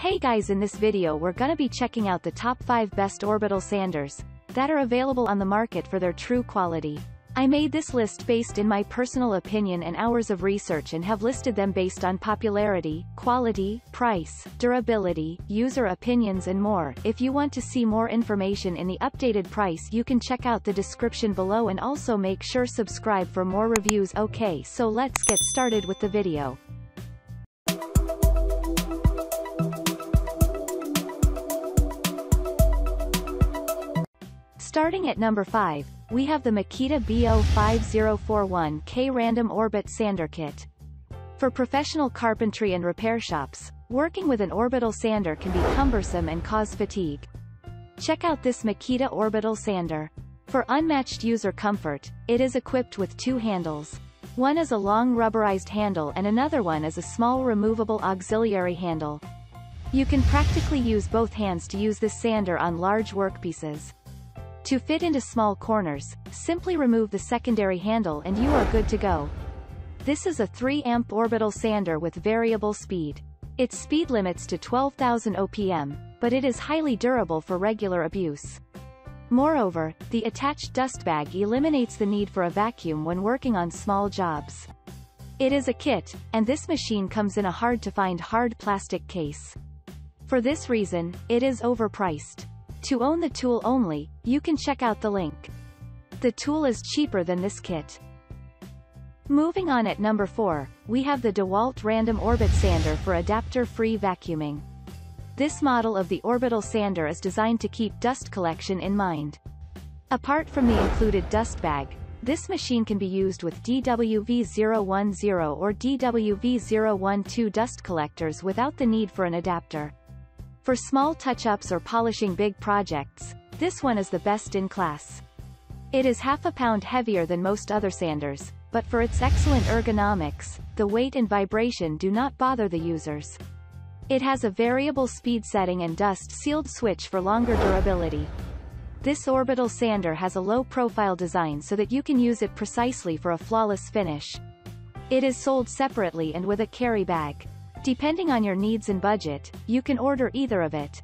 Hey guys, in this video we're gonna be checking out the top 5 best orbital sanders that are available on the market for their true quality. I made this list based in my personal opinion and hours of research and have listed them based on popularity, quality, price, durability, user opinions and more. If you want to see more information in the updated price, you can check out the description below and also make sure subscribe for more reviews. Okay, so let's get started with the video. Starting at number 5, we have the Makita BO5041K Random Orbit Sander Kit. For professional carpentry and repair shops, working with an orbital sander can be cumbersome and cause fatigue. Check out this Makita Orbital Sander. For unmatched user comfort, it is equipped with 2 handles. One is a long rubberized handle and another one is a small removable auxiliary handle. You can practically use both hands to use this sander on large workpieces. To fit into small corners, simply remove the secondary handle and you are good to go. This is a 3-amp orbital sander with variable speed. Its speed limits to 12,000 OPM, but it is highly durable for regular abuse. Moreover, the attached dust bag eliminates the need for a vacuum when working on small jobs. It is a kit, and this machine comes in a hard-to-find hard plastic case. For this reason, it is overpriced. To own the tool only, you can check out the link. The tool is cheaper than this kit. Moving on at number 4, we have the DEWALT Random Orbit Sander for adapter-free vacuuming. This model of the orbital sander is designed to keep dust collection in mind. Apart from the included dust bag, this machine can be used with DWV010 or DWV012 dust collectors without the need for an adapter. For small touch-ups or polishing big projects, this one is the best in class. It is half a pound heavier than most other sanders, but for its excellent ergonomics, the weight and vibration do not bother the users. It has a variable speed setting and dust-sealed switch for longer durability. This orbital sander has a low-profile design so that you can use it precisely for a flawless finish. It is sold separately and with a carry bag. Depending on your needs and budget, you can order either of it.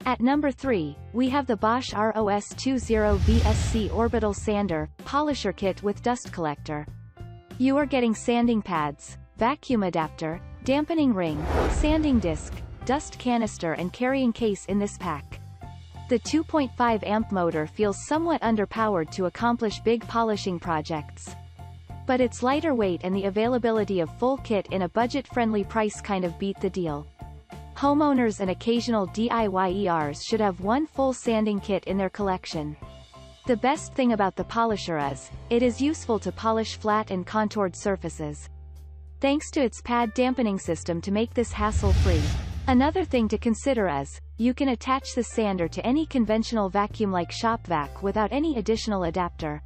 At number 3, we have the Bosch ROS20VSC Orbital Sander Polisher Kit with Dust Collector. You are getting sanding pads, vacuum adapter, dampening ring, sanding disc, dust canister and carrying case in this pack. The 2.5 amp motor feels somewhat underpowered to accomplish big polishing projects. But its lighter weight and the availability of full kit in a budget-friendly price kind of beat the deal. Homeowners and occasional DIYers should have one full sanding kit in their collection. The best thing about the polisher is, it is useful to polish flat and contoured surfaces. Thanks to its pad dampening system to make this hassle-free. Another thing to consider is, you can attach the sander to any conventional vacuum like shop vac without any additional adapter.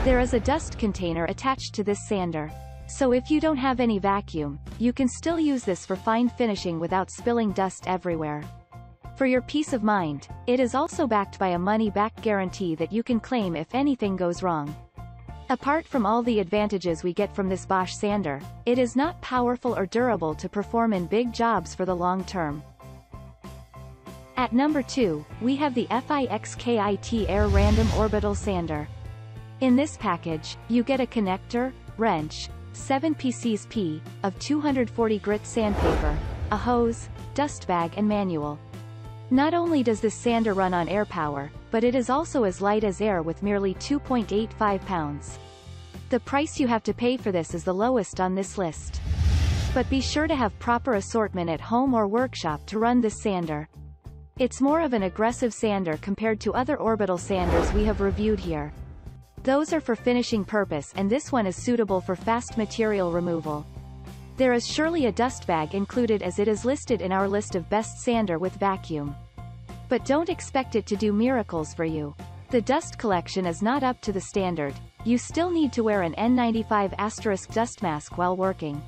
There is a dust container attached to this sander. So if you don't have any vacuum, you can still use this for fine finishing without spilling dust everywhere. For your peace of mind, it is also backed by a money-back guarantee that you can claim if anything goes wrong. Apart from all the advantages we get from this Bosch sander, it is not powerful or durable to perform in big jobs for the long term. At number 2, we have the FIXKIT Air Random Orbital Sander. In this package, you get a connector, wrench, 7 pieces of 240 grit sandpaper, a hose, dust bag and manual. Not only does this sander run on air power, but it is also as light as air with merely 2.85 pounds. The price you have to pay for this is the lowest on this list. But be sure to have proper assortment at home or workshop to run this sander. It's more of an aggressive sander compared to other orbital sanders we have reviewed here. Those are for finishing purpose and this one is suitable for fast material removal. There is surely a dust bag included as it is listed in our list of best sander with vacuum. But don't expect it to do miracles for you. The dust collection is not up to the standard. You still need to wear an N95* dust mask while working.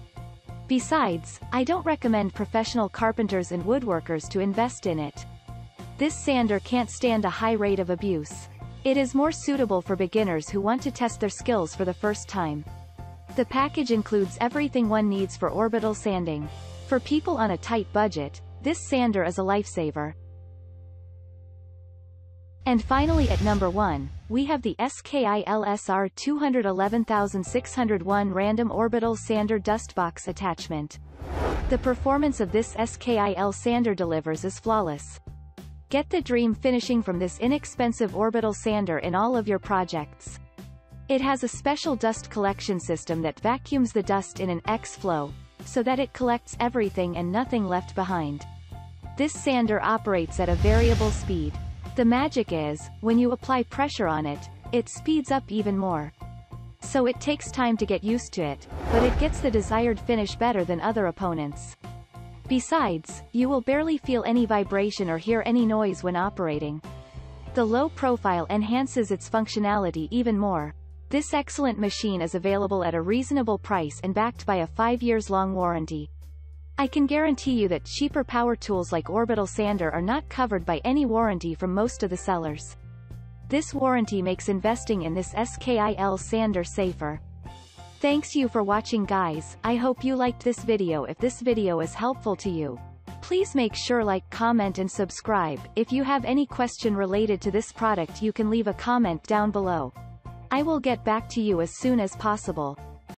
Besides, I don't recommend professional carpenters and woodworkers to invest in it. This sander can't stand a high rate of abuse. It is more suitable for beginners who want to test their skills for the first time. The package includes everything one needs for orbital sanding. For people on a tight budget, this sander is a lifesaver. And finally at number 1, we have the SKIL SR211601 Random Orbital Sander Dust Box Attachment. The performance of this SKIL sander delivers is flawless. Get the dream finishing from this inexpensive orbital sander in all of your projects. It has a special dust collection system that vacuums the dust in an X-flow, so that it collects everything and nothing left behind. This sander operates at a variable speed. The magic is, when you apply pressure on it, it speeds up even more. So it takes time to get used to it, but it gets the desired finish better than other opponents. Besides, you will barely feel any vibration or hear any noise when operating. The low profile enhances its functionality even more. This excellent machine is available at a reasonable price and backed by a 5 years long warranty. I can guarantee you that cheaper power tools like Orbital Sander are not covered by any warranty from most of the sellers. This warranty makes investing in this SKIL sander safer. Thanks you for watching guys, I hope you liked this video. If this video is helpful to you, please make sure like, comment and subscribe. If you have any question related to this product you can leave a comment down below. I will get back to you as soon as possible.